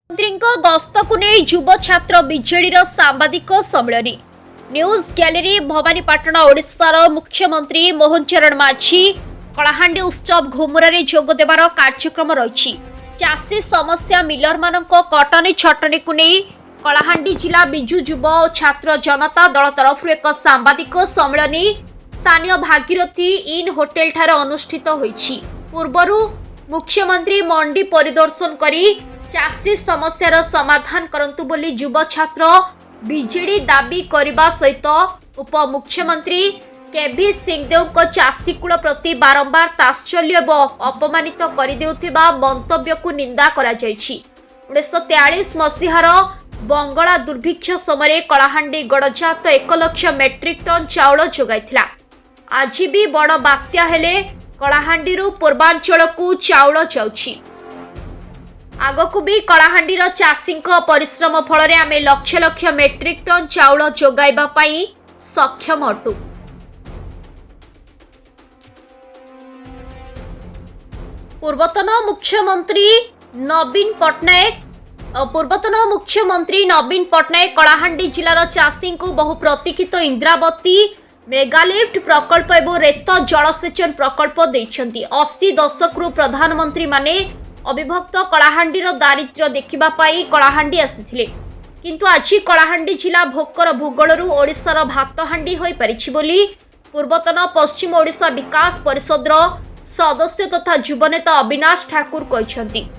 मंत्री गस्त को नहीं युव छात्र विजेडी सांबादिक सम्मेलन न्यूज गैलरी भवानीपाटण ओडिशार मुख्यमंत्री मोहन चरण माझी कलाहांडी उत्सव घुमुरारे जोग देवार कार्यक्रम रही। चाषी समस्या मिलर मानक कटनी छटनी को नहीं कलाहांडी जिला बिजु युव और छात्र जनता दल तरफ एक सांबादिक सम्मेलन स्थानीय भागीरथी इन होटेल ठारे अनुष्ठित होईछि। पूर्वरु मुख्यमंत्री मंडी परिदर्शन करी चाषी समस्यार समाधान करंतु बोली युव छात्र बीजेडी दाबी करने सहित उपमुख्यमंत्री केभी सिंहदेव चाषीकूल प्रति बारंबार तात्सल्य अपमानित करदेउथिबा मंतव्य को निंदा करा जायछि। 1943 मसीहार बंगला दुर्भिक्ष समय कलाहांडी गड़जात 1 लाख मेट्रिक टन चाउल जोगाइथिला। आज भी बड़ बात्या हेले कलाहांडी पूर्वांचल को चाउल जाउछि। आगकू भी कलाहांडीर चाषी परिश्रम फल आम लक्ष लक्ष मेट्रिक टन चाउल जोगाइबा पई सक्षम अटु। पूर्वतन मुख्यमंत्री नवीन पट्टनायक कलाहांडी जिलार चाषी को बहु प्रतीक्षित इंद्रावती मेगालिफ्ट प्रकल्प एवं रेत जलसेचन प्रकल्प देइछंती। 80 दशकरू प्रधानमंत्री माने अविभक्त कलाहांडीर दारिद्र्य देखिबा पाई कलाहांडी आसीथिले, किंतु आज कलाहांडी जिला भोकर भूगोलरू ओडिशार भातहांडी होई परिछि बोली पूर्वतन पश्चिम ओडिशा विकास परिषदर सदस्य तथा युवनेता अविनाश ठाकुर कहिसंती।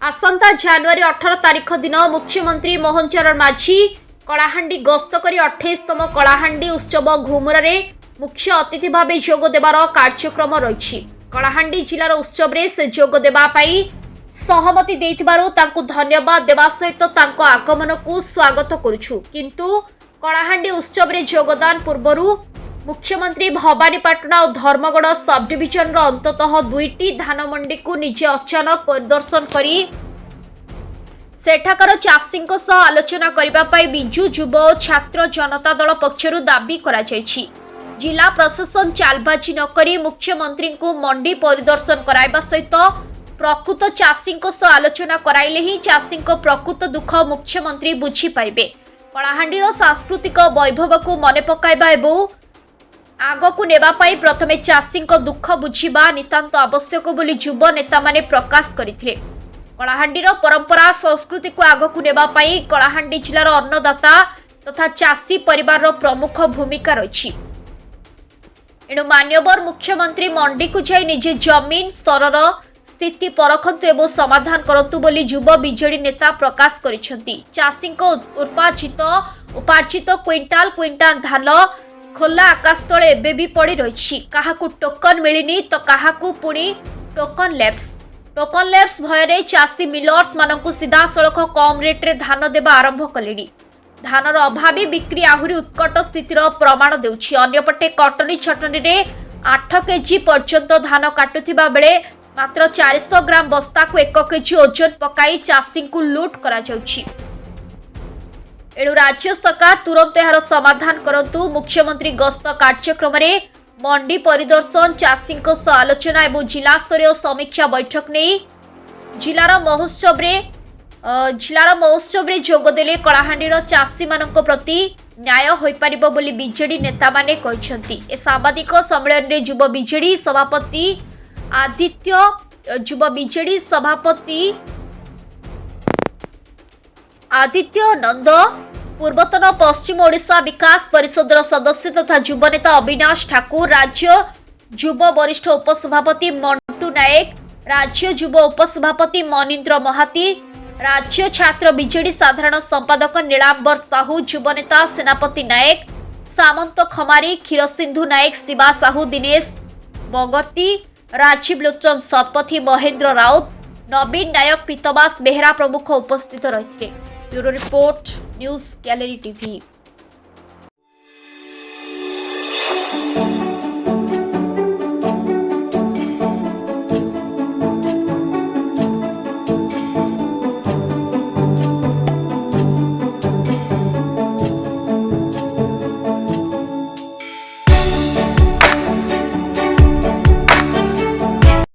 आसंता जनवरी 18 तारिख दिन मुख्यमंत्री मोहन चरण माझी कलाहांडी गस्त करी 28तम कलाहांडी उत्सव घुमुरारे मुख्य अतिथि भावे जोग देवार कार्यक्रम रही। कलाहांडी जिलार उत्सव रे से जोग देबा पाई सहमति देइथिबारु तांकु धन्यवाद देवा सहित तांको आगमन को स्वागत करूछु। किंतु कलाहांडी उत्सव रे जोगदान पूर्वरु मुख्यमंत्री भवानीपाटण और धर्मगढ़ सब डिविजन रो अंततः 2टी धान मंडी को निजे अचानक परिदर्शन करी सेठाकर चाषी आलोचना करने बिजु युव और छात्र जनता दल पक्षरु दाबी करा जायछि। जिला प्रशासन चालबाजी नकरी मुख्यमंत्री को मंडी परिदर्शन कराइबा सहित प्रकृत चाषी आलोचना कराइले ही चाषी प्रकृत दुख मुख्यमंत्री बुझी पाइबे। कलाहांडीर सांस्कृतिक वैभव को मने पकाइबा एवं आगकू नेबा पाई प्रथमे चाषी दुख बुझिबा नितांत आवश्यक बोली युव नेता माने प्रकाश करथिले। कलाहांडीर परंपरा संस्कृति को आगकू नेबा पाई कलाहांडी जिलार अन्नदाता तथा चाषी परिवार प्रमुख भूमिका रही। एणु मान्यवर मुख्यमंत्री मंडी को जाई निजे जमीन स्तरर स्थिति परखंतु एवं समाधान करंतु बोली युव बीजेडी नेता प्रकाश करिसेंती। चाषी उपार्जित क्विंटाल क्विंटाल धान खोला आकाश तले एबे भी पड़ी रही। काहाकू टोकन मिलिनी तो काहाकू पुणी टोकन लैप्स भୟରେ चाषी मिलर्स मानकू सीधा सड़क कम रेट्रे धान देवा आरंभ कलेनी। धानर अभावी बिक्री आहुरी उत्कट स्थितिर प्रमाण देउछि। अन्यपटे कटनी छटनी रे 8 केजी पर्यंत धान काटुथिबा बेले मात्र 400 ग्राम बस्ता को 1 केजी ओजन पकाई चाषी को लूट करा जाउछि। एणु राज्य सरकार तुरंत यार समाधान करंतु। मुख्यमंत्री गस्त कार्यक्रम रे मंडी परिदर्शन चाषी आलोचना एवं जिला स्तरीय समीक्षा बैठक नहीं जिलार महोत्सव रे जोगदेले कलाहांडीर चाषी मानक प्रति न्याय होई परिबो बोली बीजेडी नेता माने कहिसंती। ए सांबादिक सम्मेलन रे युव बीजेडी सभापति आदित्य नंद पूर्वतन पश्चिम ओडिशा विकास परिषदर सदस्य तथा युव नेता अविनाश ठाकुर राज्य युव वरिष्ठ उपसभापति मंटू नायक राज्य युव उपसभापति मनीन्द्र महाती राज्य छात्र बीजेडी साधारण संपादक नीलांबर साहू युव नेता सेनापति नायक सामंत खमारी क्षीरसिंधु नायक शिवा साहू दिनेश बगर्ती राजीव लोचन शतपथी महेंद्र राउत नवीन नायक पीतबास बेहरा प्रमुख उपस्थित रही। Bureau report news gallery TV.